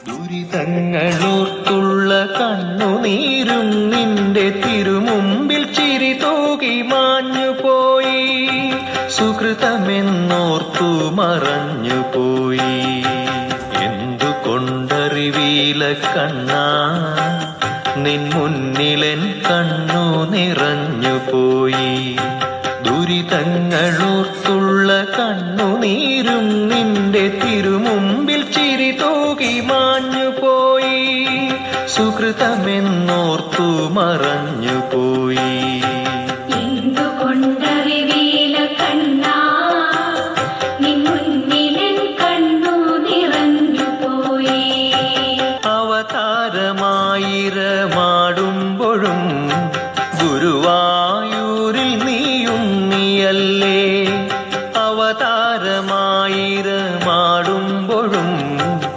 ദുരിതങ്ങളോർത്തുള്ള കണ്ണുനീരും നിന്റെ തിരുമുമ്പിൽ ചിരി തൂകി മാഞ്ഞുപോയി. സുകൃതമെന്നോർത്തു മറഞ്ഞുപോയി. എന്തുകൊണ്ടറിവീല കണ്ണാ, നിൻ മുന്നിലെൻ കണ്ണു നിറഞ്ഞുപോയി. ദുരിതങ്ങളോർത്തുള്ള കണ്ണുനീരും നിന്റെ തിരുമുമ്പിൽ ചിരി തൂകി മാഞ്ഞുപോയി. സുകൃതമെന്നോർത്തു മറഞ്ഞുപോയി.